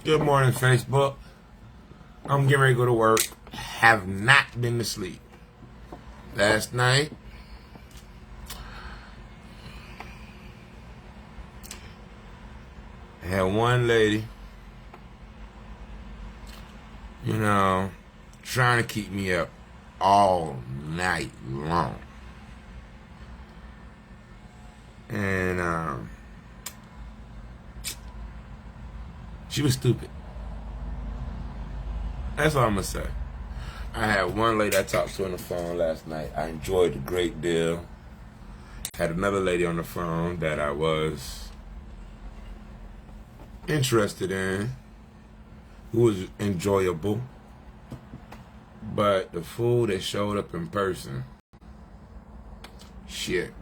Good morning, Facebook. I'm getting ready to go to work. Have not been to sleep. Last night, I had one lady, trying to keep me up all night long. And she was stupid. That's all I'm going to say. I had one lady I talked to on the phone last night. I enjoyed a great deal. Had another lady on the phone that I was interested in, who was enjoyable. But the fool that showed up in person, shit,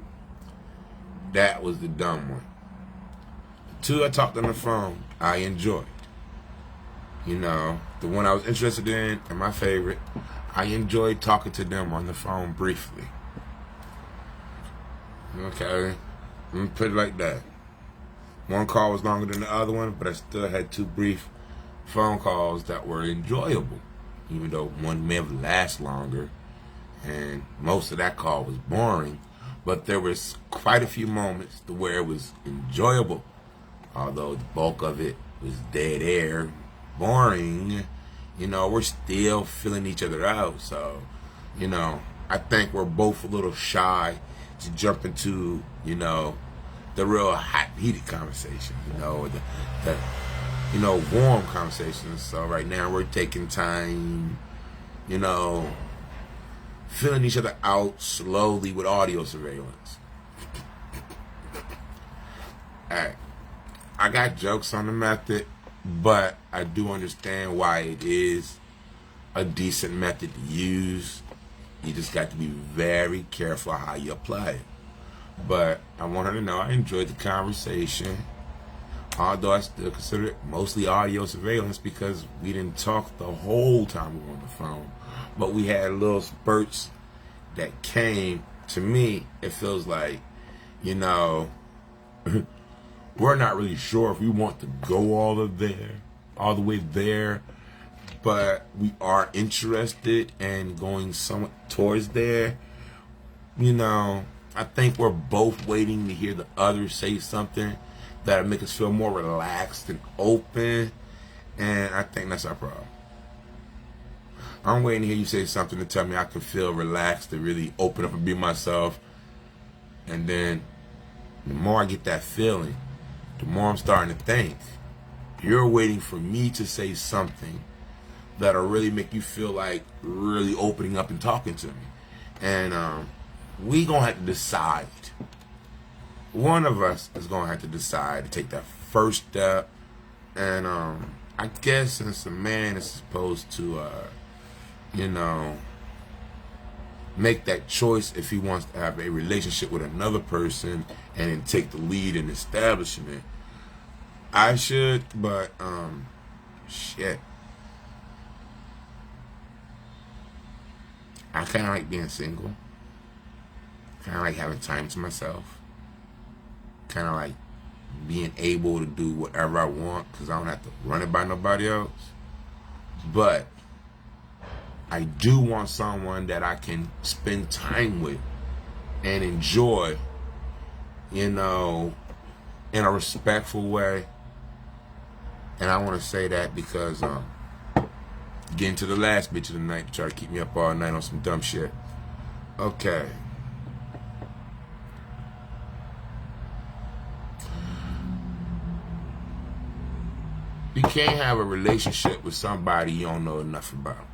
that was the dumb one. The two I talked on the phone, I enjoyed. The one I was interested in and my favorite, I enjoyed talking to them on the phone briefly. Okay, let me put it like that. One call was longer than the other one, but I still had two brief phone calls that were enjoyable, even though one may have lasted longer, and most of that call was boring. But there was quite a few moments to where it was enjoyable, although the bulk of it was dead air, boring. We're still filling each other out. So, I think we're both a little shy to jump into, the real hot, heated conversation, the warm conversations. So right now we're taking time, filling each other out slowly with audio surveillance. Alright, I got jokes on the method, but I do understand why it is a decent method to use. You just got to be very careful how you apply it. But I want her to know I enjoyed the conversation, although I still consider it mostly audio surveillance because we didn't talk the whole time we were on the phone. But we had little spurts that came. To me, it feels like, we're not really sure if we want to go all the way there, but we are interested in going somewhat towards there. I think we're both waiting to hear the other say something that'll make us feel more relaxed and open, and I think that's our problem. I'm waiting to hear you say something to tell me I can feel relaxed to really open up and be myself, and then the more I get that feeling, the more I'm starting to think. You're waiting for me to say something that'll really make you feel like really opening up and talking to me. And we gonna have to decide. One of us is gonna have to decide to take that first step. And I guess since a man is supposed to, make that choice if he wants to have a relationship with another person and then take the lead in establishing it, I should, but shit. I kind of like being single. Kind of like having time to myself. Kind of like being able to do whatever I want because I don't have to run it by nobody else. But I do want someone that I can spend time with and enjoy, in a respectful way. And I want to say that because getting to the last bitch of the night to try to keep me up all night on some dumb shit. Okay. You can't have a relationship with somebody you don't know enough about.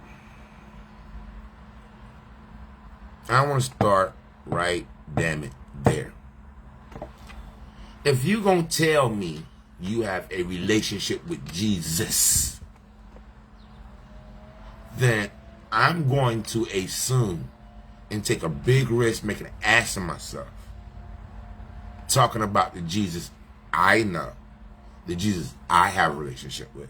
I want to start right, damn it, there. If you gonna tell me you have a relationship with Jesus, then I'm going to assume and take a big risk making an ass of myself talking about the Jesus I know, the Jesus I have a relationship with.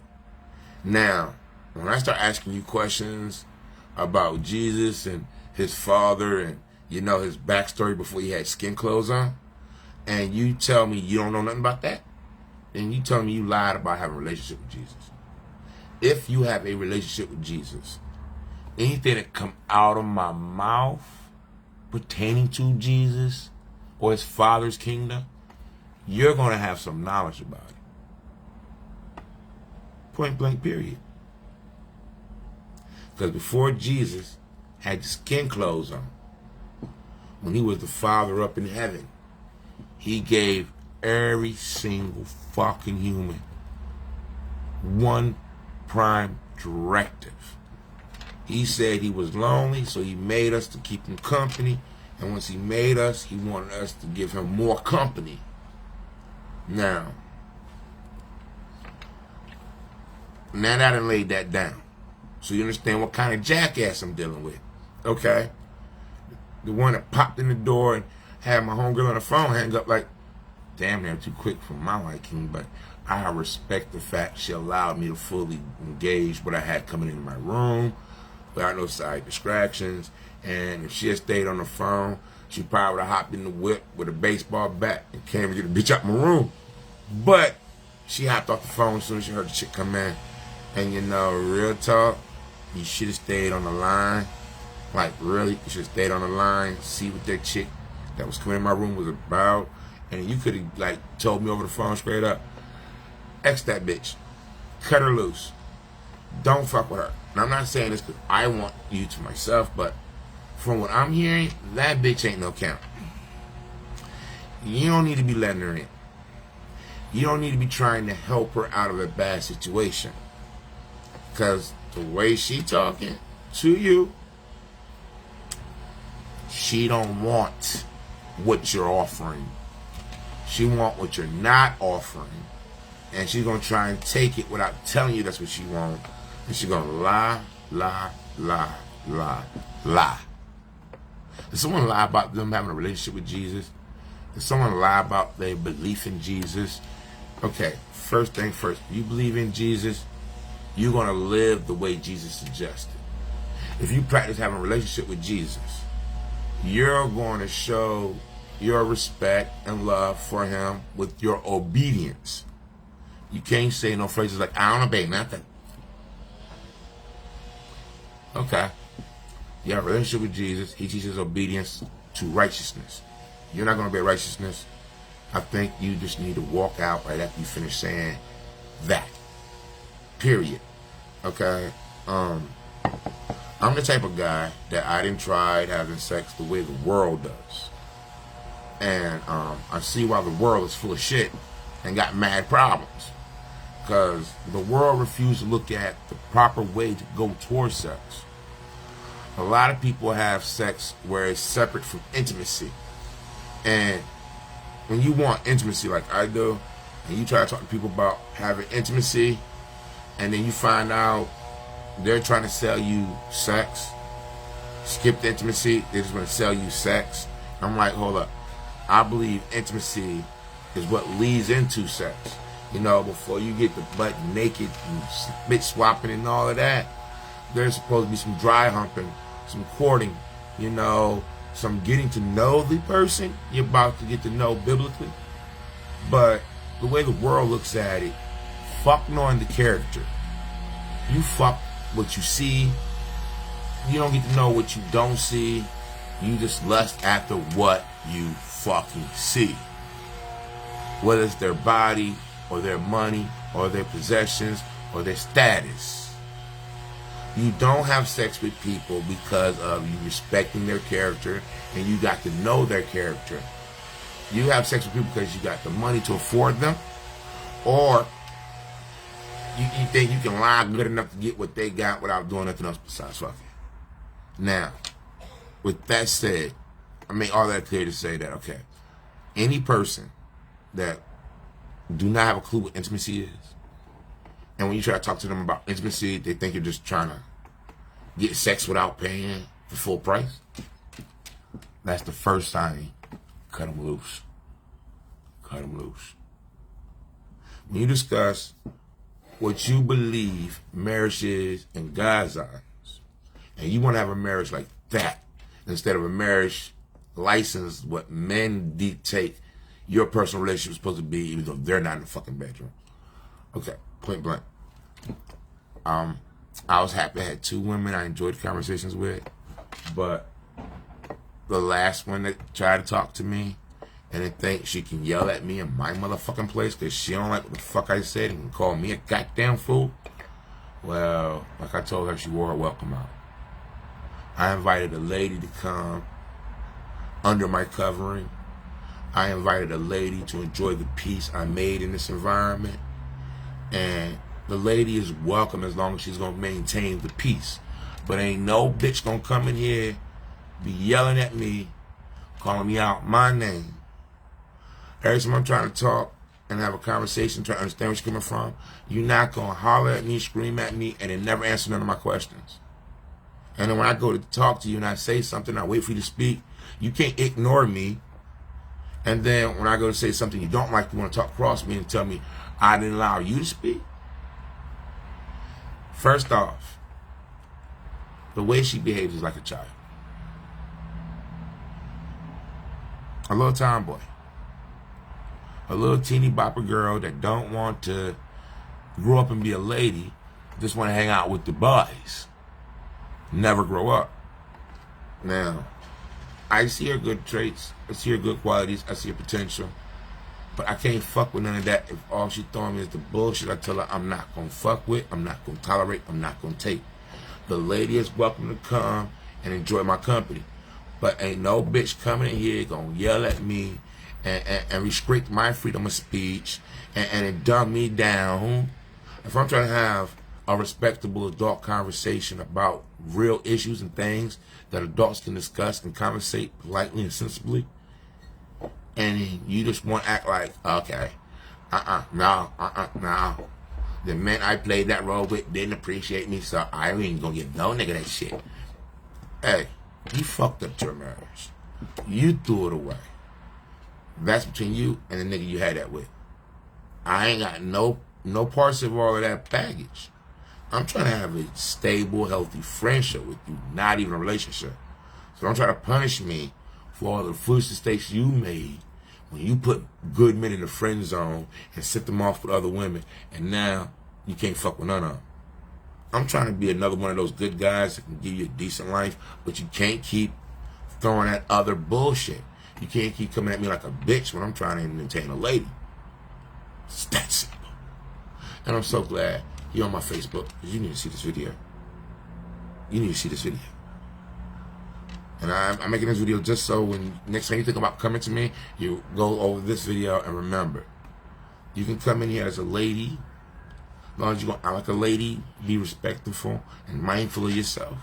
Now, when I start asking you questions about Jesus and his father and, his backstory before he had skin clothes on, and you tell me you don't know nothing about that, then you tell me you lied about having a relationship with Jesus. if you have a relationship with Jesus, anything that come out of my mouth pertaining to Jesus or his Father's kingdom, you're going to have some knowledge about it. Point blank, period. Because before Jesus had skin clothes on, when he was the Father up in heaven, he gave every single fucking human one prime directive. He said he was lonely, so he made us to keep him company. And once he made us, he wanted us to give him more company. Now that I done laid that down, so you understand what kind of jackass I'm dealing with. Okay? The one that popped in the door and had my homegirl on the phone hang up like, damn, they're too quick for my liking, but I respect the fact she allowed me to fully engage what I had coming into my room without no side distractions. And if she had stayed on the phone, she probably would have hopped in the whip with a baseball bat and came and get the bitch out my room. But she hopped off the phone as soon as she heard the chick come in. And you know, real talk, you should have stayed on the line. Like, really, you should have stayed on the line, see what that chick that was coming in my room was about. And you could have, like, told me over the phone straight up, X that bitch. Cut her loose. Don't fuck with her. And I'm not saying this because I want you to myself, but from what I'm hearing, that bitch ain't no count. You don't need to be letting her in. You don't need to be trying to help her out of a bad situation. Because the way she talking to you, she don't want what you're offering. She want what you're not offering. And she's going to try and take it without telling you that's what she wants. And she's going to lie, lie, lie, lie, lie. Does someone lie about them having a relationship with Jesus? Does someone lie about their belief in Jesus? Okay, first thing first, you believe in Jesus, you're going to live the way Jesus suggested. If you practice having a relationship with Jesus, you're going to show your respect and love for him with your obedience. You can't say no phrases like, I don't obey nothing. Okay. You have a relationship with Jesus. He teaches obedience to righteousness. You're not going to obey righteousness. I think you just need to walk out right after you finish saying that. Period. Okay? I'm the type of guy that I didn't try having sex the way the world does. And I see why the world is full of shit and got mad problems. Because the world refused to look at the proper way to go towards sex. A lot of people have sex where it's separate from intimacy. And when you want intimacy like I do, and you try to talk to people about having intimacy, and then you find out they're trying to sell you sex, skip the intimacy, they just want to sell you sex. I'm like, hold up. I believe intimacy is what leads into sex. You know, before you get the butt naked and spit swapping and all of that, there's supposed to be some dry humping, some courting, you know, some getting to know the person you're about to get to know biblically. But the way the world looks at it, fuck knowing the character. You fuck what you see. You don't get to know what you don't see. You just lust after what you fucking see. Whether it's their body, or their money, or their possessions, or their status. You don't have sex with people because of you respecting their character and you got to know their character. You have sex with people because you got the money to afford them, or you think you can lie good enough to get what they got without doing nothing else besides fucking. Now, with that said, I make all that clear to say that, okay, any person that do not have a clue what intimacy is, and when you try to talk to them about intimacy, they think you're just trying to get sex without paying the full price. That's the first sign. Cut them loose. Cut them loose. When you discuss what you believe marriage is in God's eyes, and you want to have a marriage like that, instead of a marriage licensed what men dictate your personal relationship is supposed to be, even though they're not in the fucking bedroom. Okay, point blank. I was happy I had 2 women I enjoyed conversations with, but the last one that tried to talk to me and then think she can yell at me in my motherfucking place because she don't like what the fuck I said and can call me a goddamn fool, well, like I told her, she wore her welcome out. I invited a lady to come under my covering. I invited a lady to enjoy the peace I made in this environment. And the lady is welcome as long as she's going to maintain the peace. But ain't no bitch going to come in here, be yelling at me, calling me out my name. Every time I'm trying to talk and have a conversation, trying to understand where you're coming from, you're not going to holler at me, scream at me, and then never answer none of my questions. And then when I go to talk to you and I say something, I wait for you to speak, you can't ignore me. And then when I go to say something you don't like, you want to talk across me and tell me I didn't allow you to speak. First off, the way she behaves is like a child. A little tomboy. A little teeny bopper girl that don't want to grow up and be a lady, just want to hang out with the boys. Never grow up. Now, I see her good traits, I see her good qualities, I see her potential, but I can't fuck with none of that if all she throwing me is the bullshit I tell her I'm not gonna fuck with, I'm not gonna tolerate, I'm not gonna take. The lady is welcome to come and enjoy my company, but ain't no bitch coming in here gonna yell at me and restrict my freedom of speech and dumb me down. If I'm trying to have a respectable adult conversation about real issues and things that adults can discuss and conversate politely and sensibly, and you just want to act like, okay, no. The men I played that role with didn't appreciate me, so I ain't gonna give no nigga that shit. Hey, you fucked up your marriage. You threw it away. That's between you and the nigga you had that with. I ain't got no parts of all of that baggage. I'm trying to have a stable, healthy friendship with you, not even a relationship. So don't try to punish me for all the foolish mistakes you made when you put good men in the friend zone and set them off with other women, and now you can't fuck with none of them. I'm trying to be another one of those good guys that can give you a decent life, but you can't keep throwing that other bullshit. You can't keep coming at me like a bitch when I'm trying to maintain a lady. It's that simple. And I'm so glad you're on my Facebook, because you need to see this video. You need to see this video. And I'm making this video just so when next time you think about coming to me, you go over this video and remember, you can come in here as a lady, as long as you're going to act like a lady, be respectful and mindful of yourself,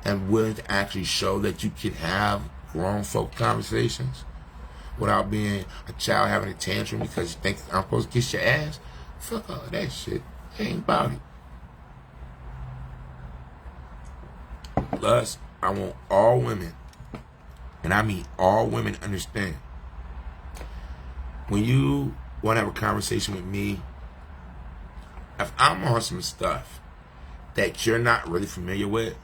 and willing to actually show that you can have grown folk conversations without being a child having a tantrum because you think I'm supposed to kiss your ass. Fuck all that shit. Ain't about it. Plus, I want all women, and I mean all women, understand. When you want to have a conversation with me, if I'm on some stuff that you're not really familiar with,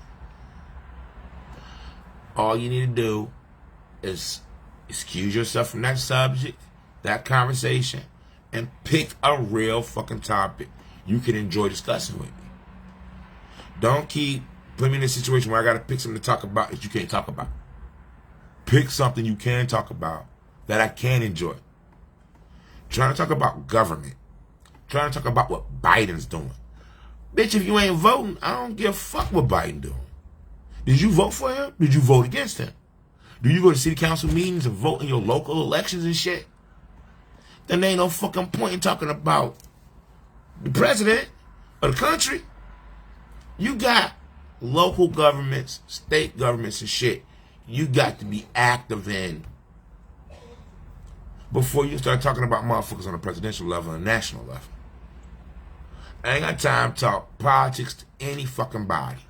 all you need to do is excuse yourself from that subject, that conversation, and pick a real fucking topic you can enjoy discussing with me. Don't keep putting me in a situation where I got to pick something to talk about that you can't talk about. Pick something you can talk about that I can enjoy. Trying to talk about government. Trying to talk about what Biden's doing. Bitch, if you ain't voting, I don't give a fuck what Biden doing. Did you vote for him? Did you vote against him? Do you go to city council meetings and vote in your local elections and shit? Then there ain't no fucking point in talking about the president of the country. You got local governments, state governments and shit you got to be active in before you start talking about motherfuckers on a presidential level and national level. I ain't got time to talk politics to any fucking body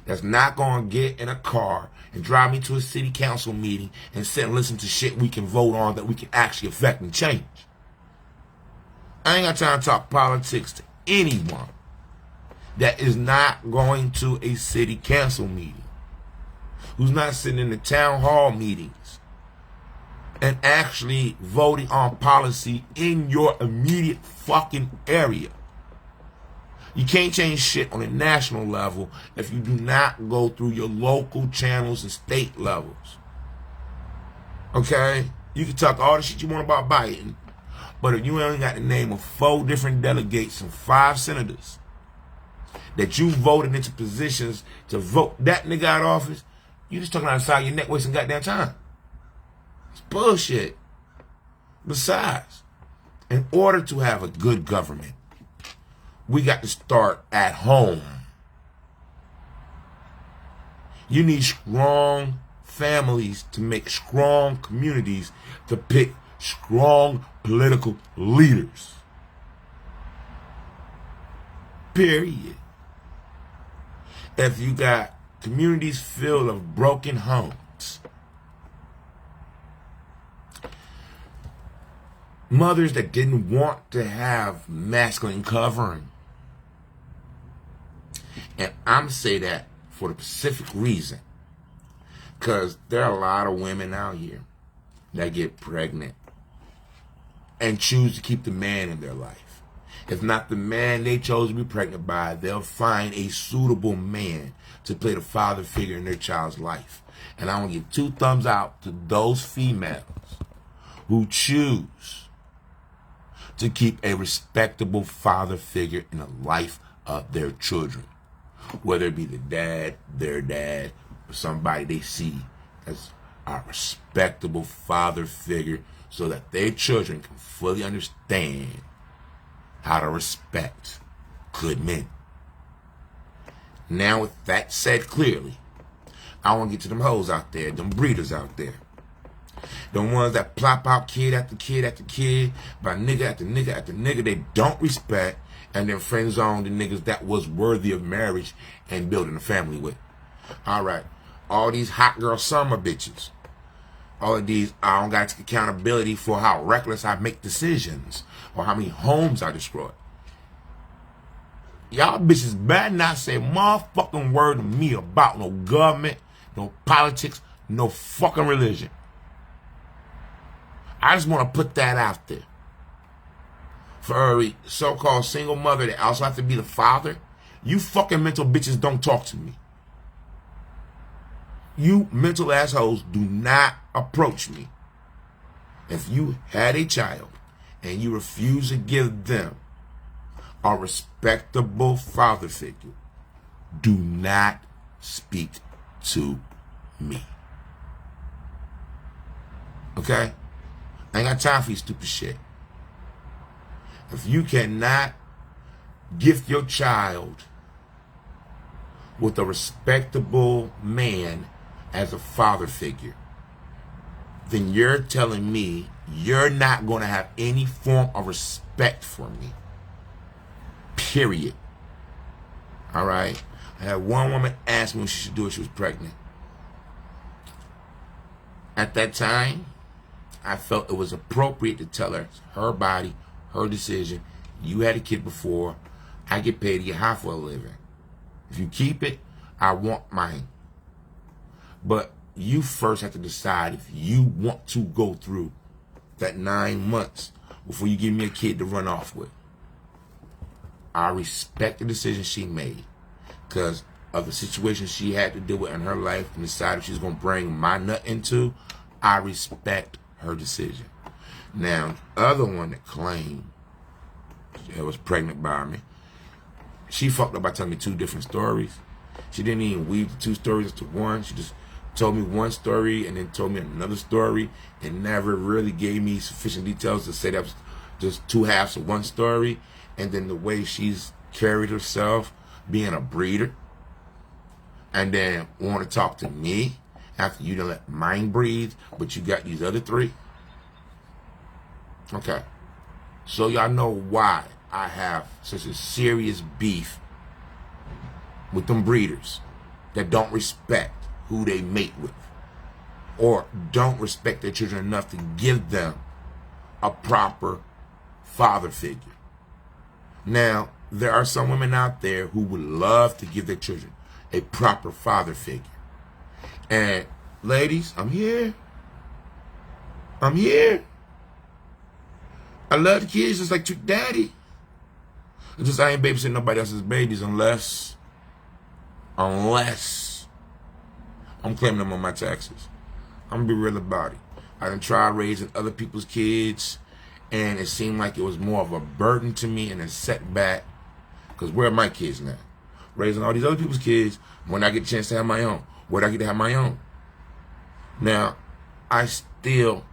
that's not going to get in a car and drive me to a city council meeting and sit and listen to shit we can vote on that we can actually affect and change. I ain't got time to talk politics to anyone that is not going to a city council meeting, who's not sitting in the town hall meetings and actually voting on policy in your immediate fucking area. You can't change shit on a national level if you do not go through your local channels and state levels. Okay? You can talk all the shit you want about Biden, but if you only got the name of 4 different delegates and 5 senators that you voted into positions to vote that nigga out of office, you just talking outside your neck wasting goddamn time. It's bullshit. Besides, in order to have a good government, we got to start at home. You need strong families to make strong communities to pick strong political leaders. Period. If you got communities filled of broken homes, mothers that didn't want to have masculine covering, and I'm say that for the specific reason, because there are a lot of women out here that get pregnant and choose to keep the man in their life. If not the man they chose to be pregnant by, they'll find a suitable man to play the father figure in their child's life. And I want to give 2 thumbs out to those females who choose to keep a respectable father figure in the life of their children. Whether it be the dad, their dad, or somebody they see as a respectable father figure so that their children can fully understand how to respect good men. Now, with that said clearly, I want to get to them hoes out there, them breeders out there. The ones that plop out kid after kid after kid by nigga after nigga after nigga they don't respect, and then friend zone the niggas that was worthy of marriage and building a family with. Alright, all these hot girl summer bitches. All of these, I don't got to take accountability for how reckless I make decisions or how many homes I destroy. Y'all bitches better not say a motherfucking word to me about no government, no politics, no fucking religion. I just want to put that out there. For a so-called single mother that also have to be the father, you fucking mental bitches don't talk to me. You mental assholes do not approach me. If you had a child and you refuse to give them a respectable father figure, do not speak to me. Okay? I ain't got time for you stupid shit. If you cannot gift your child with a respectable man as a father figure, then you're telling me you're not going to have any form of respect for me. Period. All right? I had one woman ask me what she should do if she was pregnant. At that time, I felt it was appropriate to tell her it's her body, her decision. You had a kid before. I get paid to get high for a living. If you keep it, I want mine. But you first have to decide if you want to go through that 9 months before you give me a kid to run off with. I respect the decision she made because of the situation she had to deal with in her life and decided she's going to bring my nut into. I respect her decision. Now, the other one that claimed she was pregnant by me, she fucked up by telling me 2 different stories. She didn't even weave the 2 stories into one. She just told me one story and then told me another story and never really gave me sufficient details to say that was just 2 halves of one story. And then the way she's carried herself, being a breeder, and then want to talk to me after you done let mine breathe, but you got these other 3. Okay. So y'all know why I have such a serious beef with them breeders that don't respect who they mate with or don't respect their children enough to give them a proper father figure. Now, there are some women out there who would love to give their children a proper father figure. And ladies, I'm here. I love the kids just like your daddy. It's just I ain't babysitting nobody else's babies unless I'm claiming them on my taxes. I'm gonna be real about it. I done tried raising other people's kids, and it seemed like it was more of a burden to me and a setback. Because where are my kids now? Raising all these other people's kids when I get a chance to have my own. Where do I get to have my own? Now, I still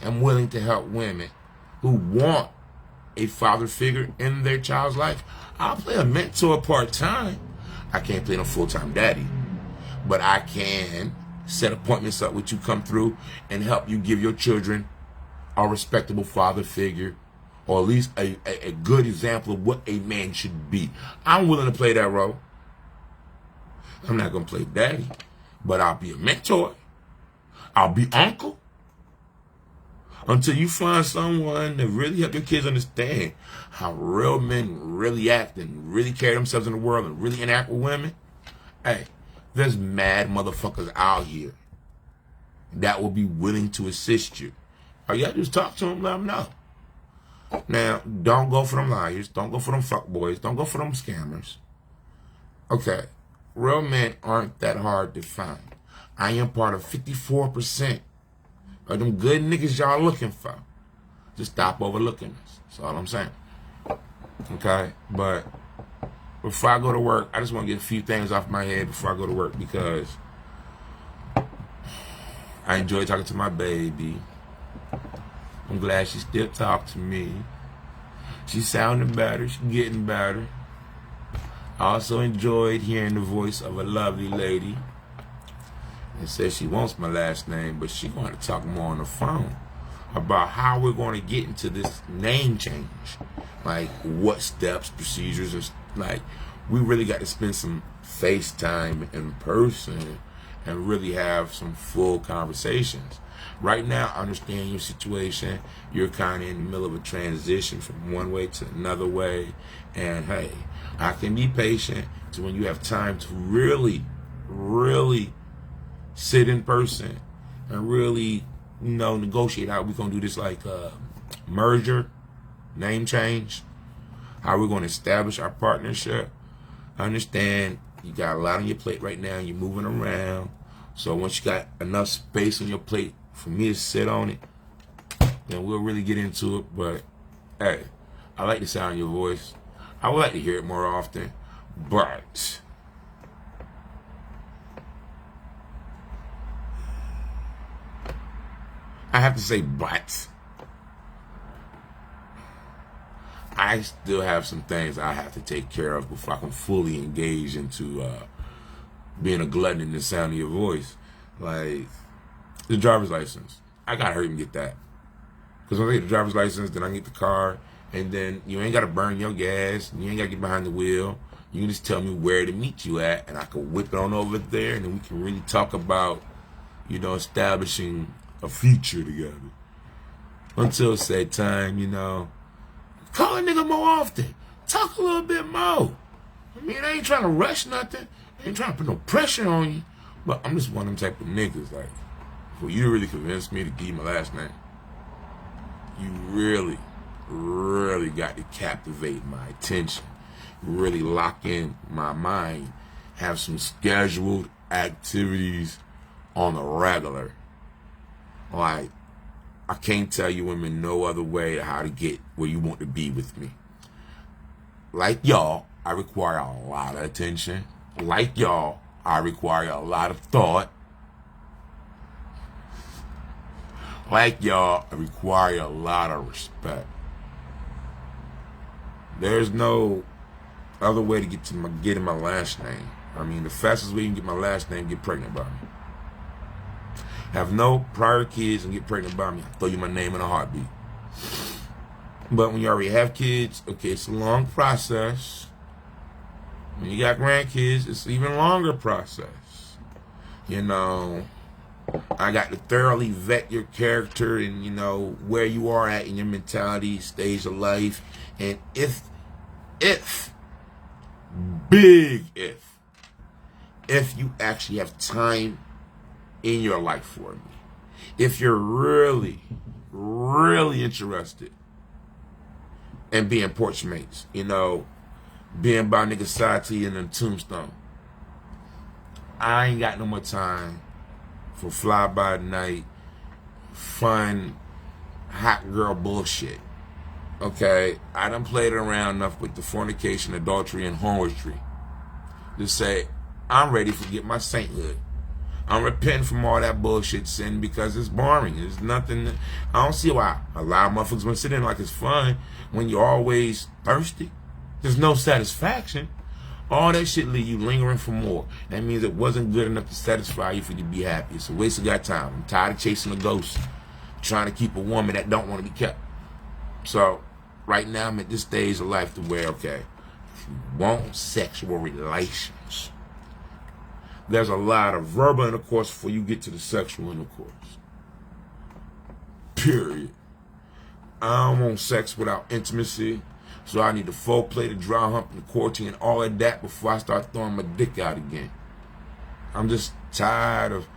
am willing to help women who want a father figure in their child's life. I'll play a mentor part-time. I can't play no full-time daddy. But I can set appointments up with you, come through, and help you give your children a respectable father figure, or at least a good example of what a man should be. I'm willing to play that role. I'm not going to play daddy, but I'll be a mentor. I'll be uncle. Until you find someone that really help your kids understand how real men really act and really carry themselves in the world and really interact with women. Hey, there's mad motherfuckers out here that will be willing to assist you. All you gotta do is talk to them, let them know. Now, don't go for them liars. Don't go for them fuckboys. Don't go for them scammers. Okay, real men aren't that hard to find. I am part of 54% of them good niggas y'all looking for. Just stop overlooking us. That's all I'm saying. Okay? But before I go to work, I just want to get a few things off my head before I go to work, because I enjoy talking to my baby. I'm glad she still talks to me. She's sounding better. She's getting better. I also enjoyed hearing the voice of a lovely lady. And says she wants my last name, but she's going to talk more on the phone about how we're going to get into this name change. Like what steps, procedures, or like we really got to spend some FaceTime in person and really have some full conversations. Right now, I understand your situation. You're kind of in the middle of a transition from one way to another way. And hey, I can be patient to when you have time to really sit in person and really, negotiate how we're going to do this, like merger, name change, how we're going to establish our partnership. I understand you got a lot on your plate right now. You're moving around. So once you got enough space on your plate for me to sit on it, then we'll really get into it. But hey, I like the sound of your voice. I would like to hear it more often, but I have to say, but I still have some things I have to take care of before I can fully engage into being a glutton in the sound of your voice. Like the driver's license. I gotta hurry and get that. Because when I get the driver's license, then I get the car, and then you ain't gotta burn your gas, you ain't gotta get behind the wheel. You can just tell me where to meet you at, and I can whip it on over there, and then we can really talk about, establishing a future together. Until said time, call a nigga more often. Talk a little bit more. I mean, I ain't trying to rush nothing. I ain't trying to put no pressure on you. But I'm just one of them type of niggas, like, for you to really convince me to give you my last name, you really got to captivate my attention. Really lock in my mind. Have some scheduled activities on the regular. Like, I can't tell you women no other way how to get where you want to be with me. Like y'all, I require a lot of attention. Like y'all, I require a lot of thought. Like y'all, I require a lot of respect. There's no other way to get in my last name. I mean, the fastest way you can get my last name, get pregnant by me. Have no prior kids and get pregnant by me, I'll throw you my name in a heartbeat. But when you already have kids, okay, it's a long process. When you got grandkids, it's an even longer process. I got to thoroughly vet your character and, where you are at in your mentality, stage of life. And if you actually have time in your life for me, if you're really interested and being porch mates, you know, being by niggas side to you in the tombstone. I ain't got no more time for fly by night, fun, hot girl bullshit. Okay, I done played around enough with the fornication, adultery, and harlotry to say I'm ready to get my sainthood. I'm repenting from all that bullshit sin because it's boring. There's nothing. I don't see why a lot of motherfuckers want to sit in like it's fun when you're always thirsty. There's no satisfaction. All that shit leave you lingering for more. That means it wasn't good enough to satisfy you for you to be happy. It's a waste of your time. I'm tired of chasing a ghost, trying to keep a woman that don't want to be kept. So right now I'm at this stage of life to where, okay, if you want sexual relations, there's a lot of verbal intercourse before you get to the sexual intercourse. Period. I don't want sex without intimacy, so I need the foreplay, the dry hump, the courting, and all of that before I start throwing my dick out again. I'm just tired of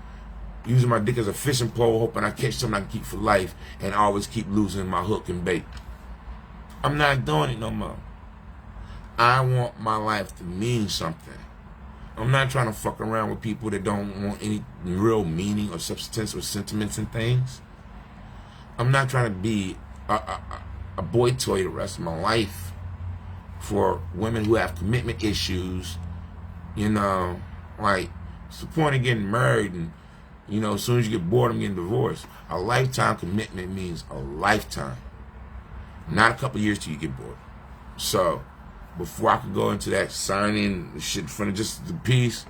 using my dick as a fishing pole, hoping I catch something I can keep for life, and always keep losing my hook and bait. I'm not doing it no more. I want my life to mean something. I'm not trying to fuck around with people that don't want any real meaning or substance or sentiments and things. I'm not trying to be a boy toy the rest of my life for women who have commitment issues. You know, like, what's the point of getting married and, you know, as soon as you get bored, I'm getting divorced? A lifetime commitment means a lifetime, not a couple years till you get bored. So before I could go into that signing shit in front of just the piece,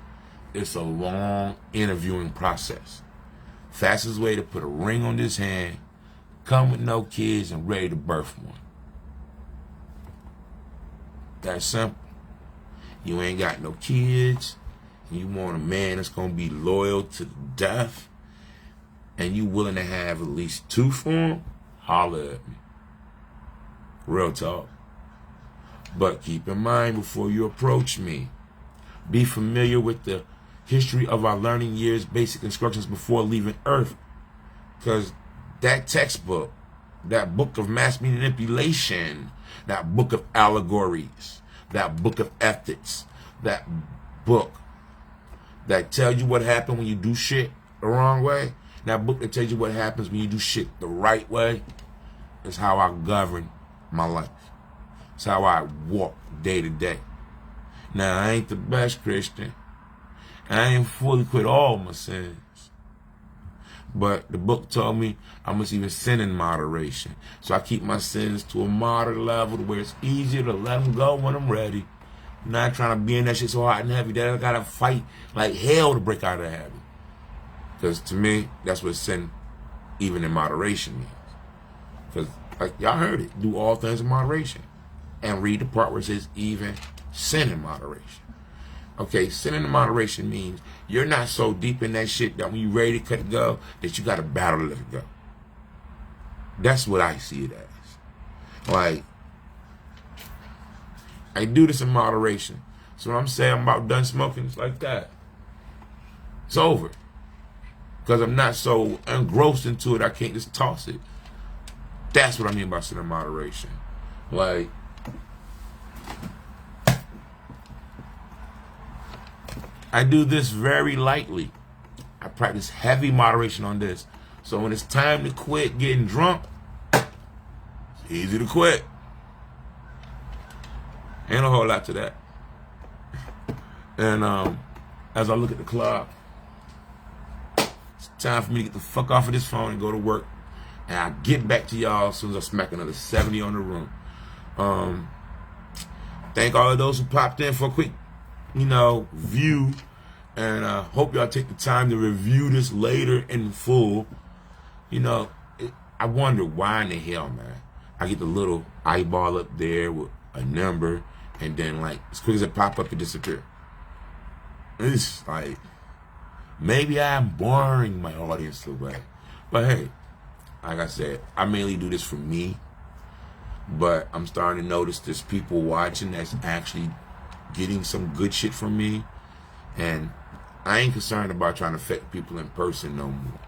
it's a long interviewing process. Fastest way to put a ring on this hand, come with no kids and ready to birth one. That's simple. You ain't got no kids, and you want a man that's gonna be loyal to the death, and you willing to have at least two for him, holler at me. Real talk. But keep in mind before you approach me, be familiar with the history of our learning years, basic instructions before leaving Earth. Because that textbook, that book of mass manipulation, that book of allegories, that book of ethics, that book that tells you what happened when you do shit the wrong way, that book that tells you what happens when you do shit the right way, is how I govern my life. It's how I walk day to day. Now, I ain't the best Christian. I ain't fully quit all my sins. But the book told me I must even sin in moderation. So I keep my sins to a moderate level to where it's easier to let them go when I'm ready. I'm not trying to be in that shit so hot and heavy that I gotta fight like hell to break out of the habit. Because to me, that's what sin, even in moderation, means. Because, like y'all heard it, do all things in moderation. And read the part where it says even sin in moderation. Okay, sin in moderation means you're not so deep in that shit that when you're ready to cut it go, that you got to battle to let it go. That's what I see it as. Like, I do this in moderation. So when I'm saying I'm about done smoking, it's like that. It's over. Because I'm not so engrossed into it, I can't just toss it. That's what I mean by sin in moderation. Like, I do this very lightly. I practice heavy moderation on this. So when it's time to quit getting drunk, it's easy to quit. Ain't a whole lot to that. And as I look at the clock, it's time for me to get the fuck off of this phone and go to work. And I'll get back to y'all as soon as I smack another 70 on the room. Thank all of those who popped in for a quick, view. And I hope y'all take the time to review this later in full. I wonder why in the hell, man. I get the little eyeball up there with a number, and then, like, as quick as it pop up, it disappear. It's like, maybe I'm boring my audience away. But hey, like I said, I mainly do this for me. But I'm starting to notice there's people watching that's actually getting some good shit from me. And I ain't concerned about trying to affect people in person no more.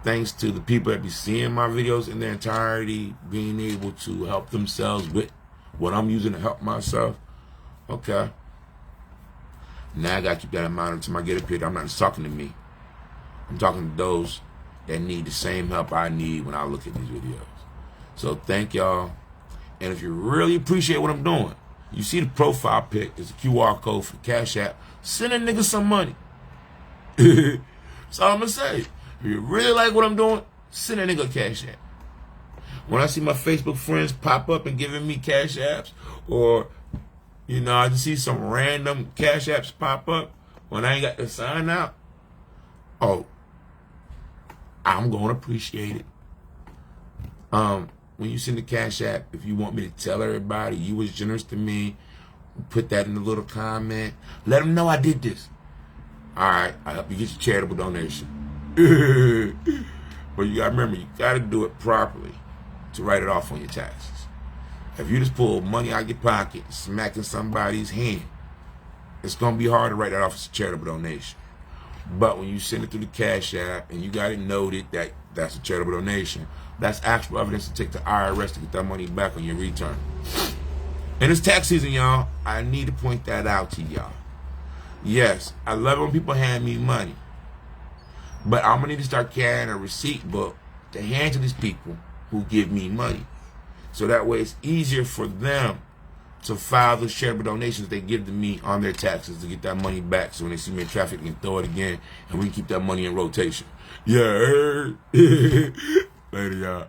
Thanks to the people that be seeing my videos in their entirety, being able to help themselves with what I'm using to help myself. Okay. Now I gotta keep that in mind until I get up here. I'm not just talking to me. I'm talking to those that need the same help I need when I look at these videos. So thank y'all. And if you really appreciate what I'm doing, you see the profile pic is a QR code for Cash App. Send a nigga some money. That's all I'm gonna say. If you really like what I'm doing, send a nigga a Cash App. When I see my Facebook friends pop up and giving me Cash Apps, or, you know, I just see some random Cash Apps pop up when I ain't got to sign out, oh, I'm gonna appreciate it. When you send the Cash App, if you want me to tell everybody you was generous to me, put that in the little comment. Let them know I did this. All right, I help you get your charitable donation. But you gotta remember, you gotta do it properly to write it off on your taxes. If you just pull money out of your pocket, smacking somebody's hand, it's gonna be hard to write that off as a charitable donation. But when you send it through the Cash App and you got it noted that that's a charitable donation, that's actual evidence to take to IRS to get that money back on your return. And it's tax season, y'all. I need to point that out to y'all. Yes, I love when people hand me money, but I'm gonna need to start carrying a receipt book to hand to these people who give me money, so that way it's easier for them to file the charitable donations they give to me on their taxes to get that money back. So when they see me in traffic, they can throw it again, and we can keep that money in rotation. Yeah. Later, y'all.